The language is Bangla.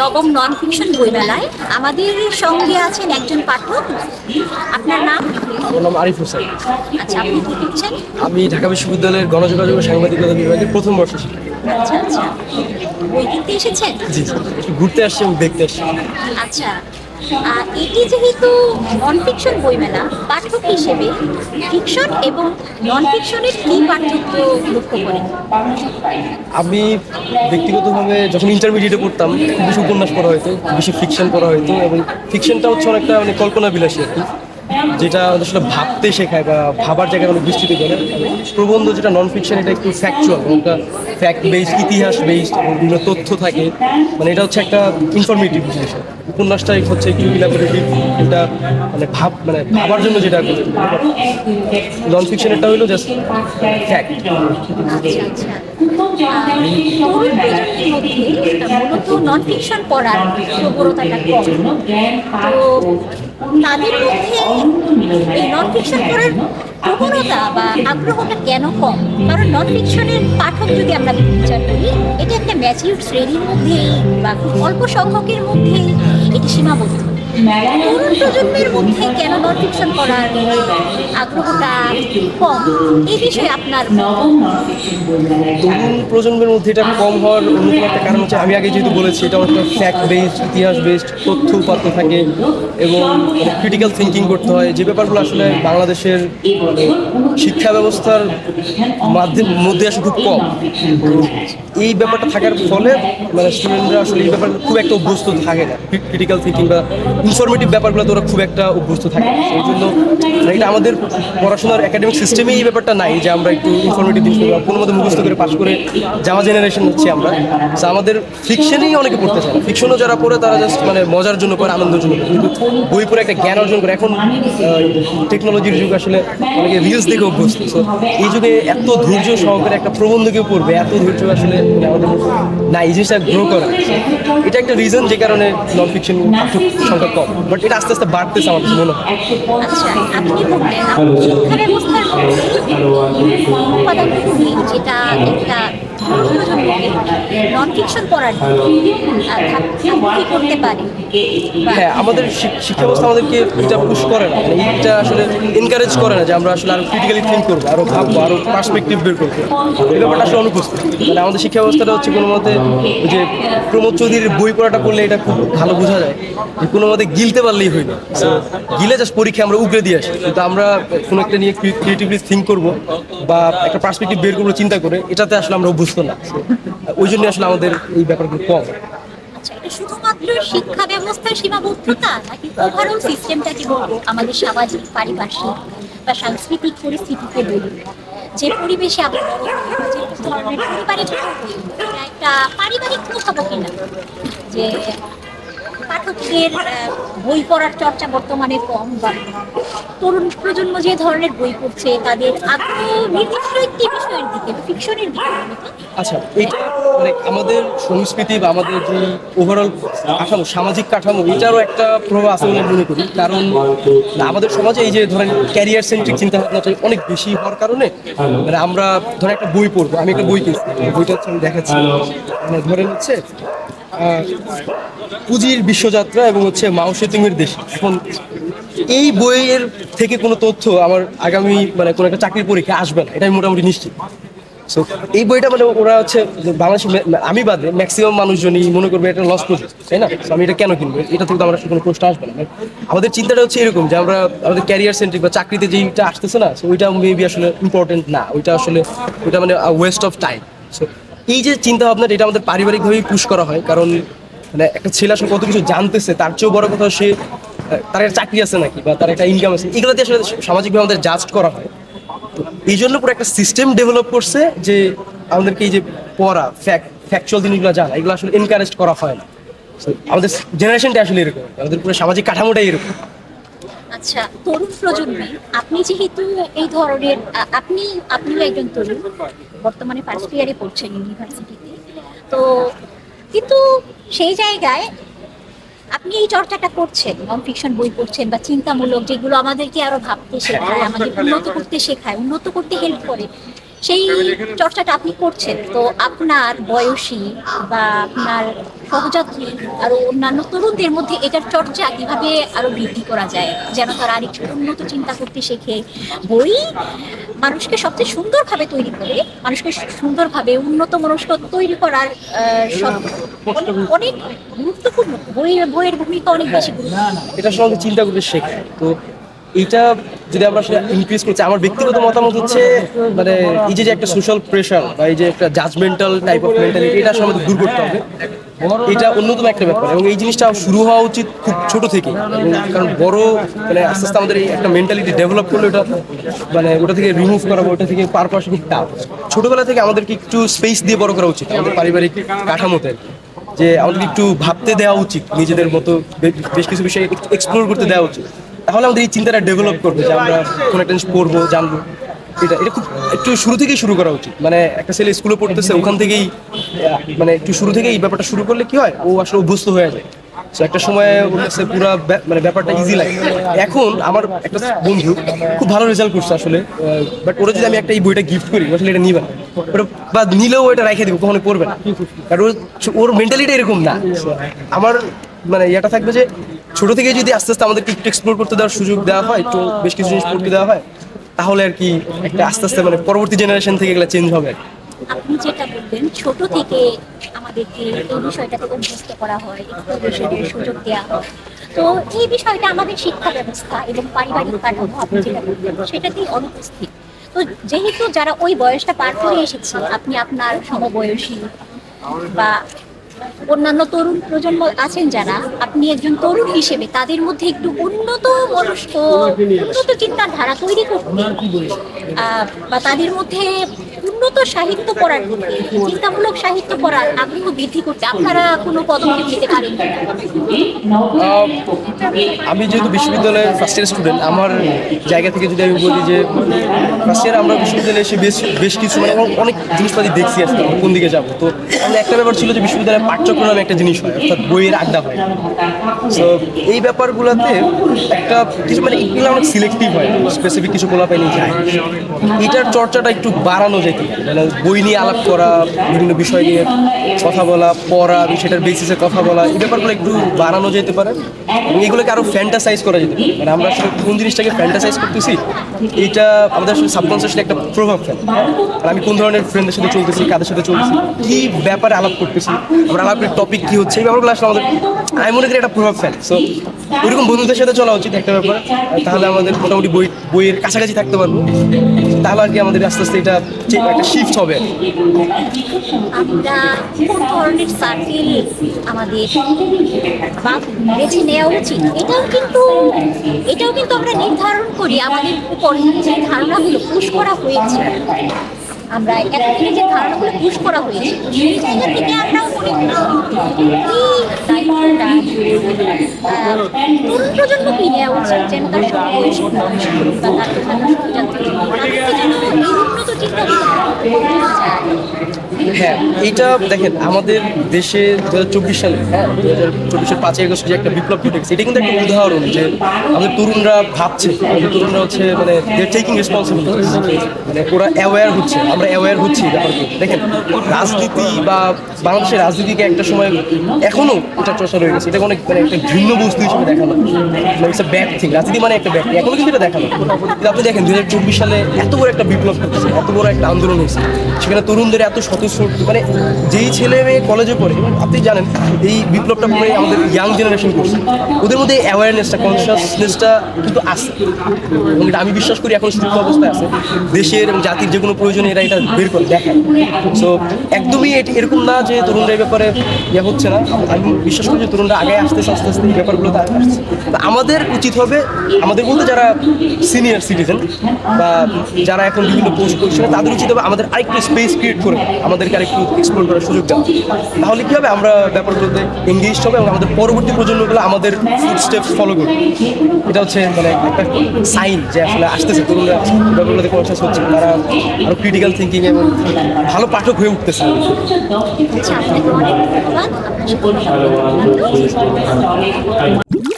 নবম নন ফিকশন বইমেলায় আমাদের সঙ্গে আছেন একজন পাঠক। আপনার নাম? আমার নাম আরিফ হোসেন। আচ্ছা, আপনি কি লিখছেন? আমি ঢাকা বিশ্ববিদ্যালয়ের গণযোগাযোগ ও সাংবাদিকতা বিভাগের প্রথম বর্ষ শিক্ষার্থী। আচ্ছা আচ্ছা, বই কিনতে এসেছেন? জি জি, একটু ঘুরতে আসছি এবং দেখতে আসছি। আচ্ছা, এটি যেহেতু নন ফিকশন বইমেলা, পাঠক হিসেবে ফিকশন এবং নন ফিকশনের কী পার্থক্য লক্ষ্য করেন? আমি ব্যক্তিগতভাবে যখন ইন্টারমিডিয়েটে পড়তাম খুব বেশি উপন্যাস পড়া হতো, খুব বেশি ফিকশন পড়া হতো, এবং ফিকশনটা হচ্ছে অনেকটা মানে কল্পনা বিলাসী আর কি, যেটা আমাদের আসলে ভাবতে শেখায় বা ভাবার জায়গায় অনেক বিস্তৃত করে। প্রবন্ধ যেটা নন ফিকশন, এটা একটু ফ্যাকচুয়াল, একটা ফ্যাক্ট বেসড, ইতিহাস বেসড, এবং বিভিন্ন তথ্য থাকে, মানে এটা হচ্ছে একটা ইনফরমেটিভ জিনিস। উপন্যাসটা হচ্ছে একটু ইলাবোরেটিভ, এটা মানে ভাবার জন্য যেটা করে। নন ফিকশনেরটা হইলো জাস্ট ফ্যাক্ট। আচ্ছা আচ্ছা, তরুণ প্রজন্মের মধ্যে মূলত নন ফিকশন পড়ার প্রবণতাটা কম, তো তাদের মধ্যে এই নন ফিকশন পড়ার প্রবণতা বা আগ্রহটা কেন কম? কারণ নন ফিকশনের পাঠক যদি আমরা বিচার করি, এটা একটা ম্যাচিউর শ্রেণীর মধ্যেই বা খুব অল্প সংখ্যকের মধ্যেই এটি সীমাবদ্ধ। তরুণ প্রজন্মের মধ্যে কেন নন ফিকশন পড়ার আগ্রহটা কম, এই বিষয়ে আপনার তরুণ প্রজন্মের মধ্যে এটা কম হওয়ার অন্যতম একটা কারণ হচ্ছে, আমি আগে যেহেতু বলেছি, এটা অনেকটা ফ্যাক্ট বেসড, ইতিহাস বেসড, তথ্য উপাত্ত থাকে এবং ক্রিটিক্যাল থিঙ্কিং করতে হয়, যে ব্যাপারগুলো আসলে বাংলাদেশের মানে শিক্ষা ব্যবস্থার মধ্যে আসলে খুব কম। এই ব্যাপারটা থাকার ফলে মানে স্টুডেন্টরা আসলে এই ব্যাপারে খুব একটা অভ্যস্ত থাকে না, ক্রিটিক্যাল থিঙ্কিং বা ইনফরমেটিভ ব্যাপারগুলো তো ওরা খুব একটা অভ্যস্ত থাকে না। সেই জন্য এটা আমাদের পড়াশোনার একাডেমিক সিস্টেমে এই ব্যাপারটা নাই যে আমরা একটু ইনফরমেটিভ জিনিস কোনো মতো মুখস্থ করে পাশ করে যাওয়া জেনারেশন হচ্ছে আমরা। তো আমাদের ফিকশনেই অনেকে পড়তে চায় না, ফিকশনও যারা পড়ে তারা জাস্ট মানে মজার জন্য পড়ে, আনন্দের জন্য পড়ে, কিন্তু বই পড়ে একটা জ্ঞান অর্জন করে। এখন টেকনোলজির যুগ, আসলে অনেকে রিলস দেখে অভ্যস্ত। সো এই যুগে এত ধৈর্য সহকারে একটা প্রবন্ধ কেউ পড়বে, এত ধৈর্য আসলে মানে আমাদের না, এই জিনিসটা গ্রো করা, এটা একটা রিজন যে কারণে নন ফিকশন পাঠক সংখ্যা কম, বাট এটা আস্তে আস্তে বাড়তেছে আমার মনে হয়। আচ্ছা, আপনি বললেন শিক্ষা ব্যবস্থার উপাদানগুলো নেই, যেটা একটা নন ফিকশন পড়ার কি করতে পারে? হ্যাঁ, আমাদের শিক্ষা ব্যবস্থা আমাদেরকে এটা পুশ করে না, মানে এটা আসলে এনকারেজ করে না যে আমরা আসলে আরো ক্রিটিক্যালি থিঙ্ক করবো, আরো ভাববো, আরো পার্সপেক্টিভ বের করবো। এই ব্যাপারটা আসলে অনুপস্থিত। মানে আমাদের শিক্ষা ব্যবস্থাটা হচ্ছে কোনো মতে ওই যে প্রমোদ চৌধুরীর বই পড়াটা পড়লে এটা খুব ভালো বোঝা যায় যে কোনো মতে গিলতে পারলেই হইল। সো গিলে জাস্ট পরীক্ষা আমরা উগড়ে দিয়ে আসি, কিন্তু আমরা কোনো একটা নিয়ে ক্রিয়েটিভলি থিঙ্ক করবো বা একটা পার্সপেক্টিভ বের করবো চিন্তা করে, এটাতে আসলে আমরা অভ্যস্ত না। ওই জন্য আসলে আমাদের এই ব্যাপারগুলো কম। আচ্ছা, এটা শুধুমাত্র শিক্ষা ব্যবস্থার সীমাবদ্ধতা, নাকি ওভারঅল সিস্টেমটাকে বলবো, আমাদের সামাজিক, পারিপার্শ্বিক বা সাংস্কৃতিক পরিস্থিতিতে বলি, যে পরিবেশে আমরা বড় হই বা যে ধরনের পরিবারে বড় হই, এটা একটা পারিবারিক প্রভাবও কিনা যে পাঠকদের বই পড়ার চর্চা বর্তমানে কম, বা তরুণ প্রজন্ম যে ধরনের বই পড়ছে তাদের আগ্রহ নির্দিষ্ট একটি বিষয়ের দিকে, ফিকশনের দিকে মূলত। আচ্ছা, এটা মানে আমাদের সংস্কৃতি বা আমাদের যে ওভারঅল কাঠামো, সামাজিক কাঠামো, এটারও একটা প্রভাব আছে বলে মনে করি। কারণ আমাদের সমাজে এই যে ধরেন ক্যারিয়ার সেন্ট্রিক চিন্তা ভাবনাটা অনেক বেশি হওয়ার কারণে মানে আমরা ধরেন একটা বই পড়বো, আমি একটা বই কিনছি, বইটা হচ্ছে আমি দেখাচ্ছি, মানে ধরেন হচ্ছে পুঁজির বিশ্বযাত্রা এবং হচ্ছে মাও সেতুংয়ের দেশ। এখন এই বইয়ের থেকে কোনো তথ্য আমার আগামী মানে কোনো একটা চাকরির পরীক্ষা আসবে না, এটা আমি মোটামুটি নিশ্চিত। সো এই বইটা মানে ওরা হচ্ছে বাংলাদেশে আমি বাদে ম্যাক্সিমাম মানুষজনই মনে করবে এটা লস প্রজেক্ট, তাই না? তো আমি এটা কেন কিনবো, এটা থেকে তো আমার কোনো প্রশ্ন আসবে না। আমাদের চিন্তাটা হচ্ছে এরকম যে আমরা আমাদের ক্যারিয়ার সেন্ট্রিক বা চাকরিতে যেইটা আসতেছে না, ওইটা মেবি আসলে ইম্পর্টেন্ট না, ওইটা আসলে ওইটা মানে ওয়েস্ট অফ টাইম। সো এই যে চিন্তা ভাবনাটা, এটা আমাদের পারিবারিকভাবেই পুশ করা হয়। কারণ মানে একটা ছেলে আসলে কত কিছু জানতেছে, তার চেয়েও বড় কথা সে তার একটা চাকরি আছে নাকি বা তার একটা ইনকাম আছে, এগুলো দিয়ে আসলে সামাজিকভাবে আমাদের জাজ করা হয়। এই জন্য পুরো একটা সিস্টেম ডেভেলপ করছে যে আমাদেরকে এই যে পড়া, ফ্যাকচুয়াল জিনিসগুলো জানা, এগুলো আসলে এনকারেজ করা হয় না। আমাদের জেনারেশনটা আসলে এরকম, আমাদের পুরো সামাজিক কাঠামোটাই এরকম। আচ্ছা, তরুণ প্রজন্মে আপনি যেহেতু এই ধরনের আপনিও একজন তরুণ, বর্তমানে ফার্স্ট ইয়ারে পড়ছেন ইউনিভার্সিটিতে, তো কিন্তু সেই জায়গায় আপনি এই চর্চাটা করছেন, নন ফিকশন বই পড়ছেন বা চিন্তামূলক, যেগুলো আমাদেরকে আরো ভাবতে শেখায়, আমাদের উন্নত করতে শেখায়, উন্নত করতে হেল্প করে, সেই চর্চাটা আপনি করছেন, তো আপনার বয়সী বা আপনার সহযাত্রী আরো অন্যান্য তরুণদের মধ্যে এটার চর্চা কিভাবে আরো বৃদ্ধি করা যায়, যেন তারা আরেকটু উন্নত চিন্তা করতে শেখে? বই মানুষকে সবচেয়ে সুন্দরভাবে তৈরি করে, মানুষকে সুন্দরভাবে উন্নত মনস্ক তৈরি করার অনেক গুরুত্বপূর্ণ। বইয়ের ভূমিকা অনেক বেশি গুরুত্বপূর্ণ। এটা সঙ্গে চিন্তা করতে শেখে। তো এইটা যদি আমরা আসলে ইনক্রিজ করছি, আমার ব্যক্তিগত মতামত হচ্ছে মানে এই যে একটা সোশ্যাল প্রেশার বা এই যে একটা জাজমেন্টাল টাইপ অফ মেন্টালিটি, এটা আসলে আমাদের দূর করতে হবে। এটা অন্যতম একটা ব্যাপার, এবং এই জিনিসটা শুরু হওয়া উচিত খুব ছোট থেকে। কারণ বড় মানে আস্তে আস্তে আমাদের এই একটা মেন্টালিটি ডেভেলপ করলে ওটা মানে ওটা থেকে রিমুভ করা বা ওটা থেকে পার করা খুব টাফ। ছোটবেলা থেকে আমাদেরকে একটু স্পেস দিয়ে বড় করা উচিত আমাদের পারিবারিক কাঠামোতে, যে আমাদেরকে একটু ভাবতে দেওয়া উচিত, নিজেদের মতো বেশ কিছু বিষয় এক্সপ্লোর করতে দেওয়া উচিত। তাহলে আমাদের এই চিন্তাটা ডেভেলপ করবে যে আমরা কোনো একটা জিনিস পড়বো, জানবো। এটা খুব একটু শুরু থেকেই শুরু করা উচিত। মানে একটা ছেলে স্কুলে পড়তেছে, ওখান থেকেই মানে একটু শুরু থেকেই এই ব্যাপারটা শুরু করলে কি হয়, ও আসলে অভ্যস্ত হয়ে যায়। সো একটা সময় ওর কাছে পুরো মানে ব্যাপারটা ইজি লাগে। এখন আমার একটা বন্ধু খুব ভালো রেজাল্ট করছে আসলে, বাট ওরা যদি আমি একটা এই বইটা গিফট করি, আসলে এটা নিবে না, ওটা বা নিলেও এটা রেখে দিব, কখনো পড়বে না। কারণ ওর মেন্টালিটি এরকম না। আমার মানে এটা থাকবে যে ছোট থেকে যদি আস্তে আস্তে আমাদেরকে একটু এক্সপ্লোর করতে দেওয়ার সুযোগ দেওয়া হয়, একটু বেশ কিছু জিনিস পড়তে দেওয়া হয়, তাহলে আর কি একটা আস্তে আস্তে মানে পরবর্তী জেনারেশন থেকে এগুলো চেঞ্জ হবে। আপনি যেটা বললেন, ছোট থেকে আমাদেরকে এই বিষয়টাকে অভ্যস্ত করা হয়, এক্সপ্লোরেশনের সুযোগ দেওয়া হয়। তো এই বিষয়টা আমাদের শিক্ষা ব্যবস্থা এবং পারিবারিক কাঠামো, আপনি যেটা বললেন, সেটাতেই অনুপস্থিত। তো যেহেতু যারা ওই বয়সটা পার করে এসেছে, আপনি আপনার সমবয়সী বা অন্যান্য তরুণ প্রজন্ম আছেন যারা, আপনি একজন তরুণ হিসেবে তাদের মধ্যে একটু উন্নত মনস্ক, উন্নত চিন্তার ধারা তৈরি করতে বা তাদের মধ্যে উন্নত সাহিত্য পড়ার প্রতি, চিন্তামূলক সাহিত্য পড়ার আগ্রহ বৃদ্ধি করতে আপনারা কোনো পদক্ষেপ নিতে পারেন? আমি যেহেতু বিশ্ববিদ্যালয়ের ফার্স্ট ইয়ার স্টুডেন্ট, আমার জায়গা থেকে যদি আমি বলি যে ফার্স্ট ইয়ার আমরা বিশ্ববিদ্যালয়ে এসে বেশ কিছু মানে অনেক জিনিসপাতি দেখছি আসলে কোন দিকে যাবো। তো আমাদের একটা ব্যাপার ছিল যে বিশ্ববিদ্যালয়ে পাঠ্যক্রম নামে একটা জিনিস হয়, অর্থাৎ বইয়ের আড্ডা হয়। সো এই ব্যাপারগুলোতে একটা কিছু মানে এগুলো অনেক সিলেক্টিভ হয়, স্পেসিফিক কিছু বলা পাইনি যায়। এটার চর্চাটা একটু বাড়ানো যেত, মানে বই নিয়ে আলাপ করা, বিভিন্ন বিষয় নিয়ে কথা বলা, পড়া, সেটার বেসিসে কথা বলা, এই ব্যাপারগুলো একটু বাড়ানো যেতে পারে। এবং এগুলোকে আরো ফ্যান্টাসাইজ করা যেতে পারে। মানে আমরা আসলে কোন জিনিসটাকে ফ্যান্টাসাইজ করতেছি, এটা আমাদের আসলে সাবকনসিয়াসলি একটা প্রভাব ফেলে। আর আমি কোন ধরনের ফ্রেন্ডের সাথে চলতেছি, কাদের সাথে চলতেছি, কি ব্যাপারে আলাপ করতেছি, আমরা আলাপের টপিক কি হচ্ছে, এই ব্যাপারগুলো আসলে আমাদের আমি মনে করি একটা প্রভাব ফেলে। সো ওইরকম বন্ধুদের সাথে চলা উচিত একটা ব্যাপার, তাহলে আমাদের মোটামুটি বইয়ের কাছাকাছি থাকতে পারবো। তাহলে আর কি আমাদের আস্তে আস্তে এটা একটা শিফট হবে। আমরা কোন ধরনের সার্কেল আমাদের বা বেছে নেওয়া উচিত, এটাও কিন্তু আমরা নির্ধারণ করি। আমাদের উপর যে ধারণাগুলো পুশ করা হয়েছে, আমরা এতদিনে যে ধারণাগুলো পুশ করা হয়েছে, সেই জায়গা থেকে আমরা মনে করি তরুণ প্রজন্মকে নেওয়া উচিত, যেন তার সমবয়সী বা তার তাদেরকে যেন এই উন্নত চিন্তা হ্যাঁ, এইটা দেখেন আমাদের দেশে 2024 সালে 2024-এর 5ই আগস্ট যে একটা বিপ্লব ঘটে গেছে, এটা কিন্তু একটা উদাহরণ যে আমাদের তরুণরা ভাবছে, আমাদের তরুণরা হচ্ছে মানে দে আর টেকিং রেসপন্সিবিলিটি, মানে ওরা অ্যাওয়্যার হচ্ছে, আমরা অ্যাওয়্যার হচ্ছি ব্যাপারগুলো। দেখেন রাজনীতি বা বাংলাদেশের রাজনীতিকে একটা সময় এখনো এটা চর্চা রয়ে গেছে, এটা অনেক মানে একটা ভিন্ন বস্তু হিসেবে দেখানো, ইটস আ ব্যাড থিং। রাজনীতি মানে একটা ব্যাড থিং, এখনো কিন্তু এটা দেখানো। কিন্তু আপনি দেখেন 2024 সালে এত বড় একটা বিপ্লব করতেছে, এত বড় একটা আন্দোলন হয়েছে, সেখানে তরুণদের এত মানে যেই ছেলে মেয়ে কলেজে পড়ে, এবং আপনি জানেন এই বিপ্লবটা পরে আমাদের ইয়াং জেনারেশন করছে, ওদের মধ্যে অ্যাওয়ারনেসটা, কনসিয়াসনেসটা কিন্তু আছে, এবং এটা আমি বিশ্বাস করি এখন সুস্থ অবস্থায় আছে। দেশের এবং জাতির যে কোনো প্রয়োজনে এরা এটা বের করে দেখায়। সো একদমই এরকম না যে তরুণরা এই ব্যাপারে ইয়ে হচ্ছে না। আমি বিশ্বাস করি যে তরুণরা আগে আস্তে আস্তে এই ব্যাপারগুলোতে আসছে। তো আমাদের উচিত হবে, আমাদের বলতে যারা সিনিয়র সিটিজেন বা যারা এখন বিভিন্ন পোস্ট করছে, তাদের উচিত হবে আমাদের আরেকটু স্পেস ক্রিয়েট করে আমাদেরকে আরেকটু এক্সপ্লোর করার সুযোগ দেওয়া। তাহলে কী হবে, আমরা ব্যাপারগুলোতে এঙ্গেজ হবে এবং আমাদের পরবর্তী প্রজন্মগুলো আমাদের ফুটস্টেপস ফলো করবে। এটা হচ্ছে মানে একটা সাইন যে আসলে আসতেছে তরুণরা ব্যাপারগুলোতে কনসিয়াস হচ্ছে, তারা আরও ক্রিটিক্যাল থিঙ্কিং এবং ভালো পাঠক হয়ে উঠতেছে। আচ্ছা, আপনাকে অনেক ধন্যবাদ। আপনার সাথে কথা বলে ভালো লাগলো।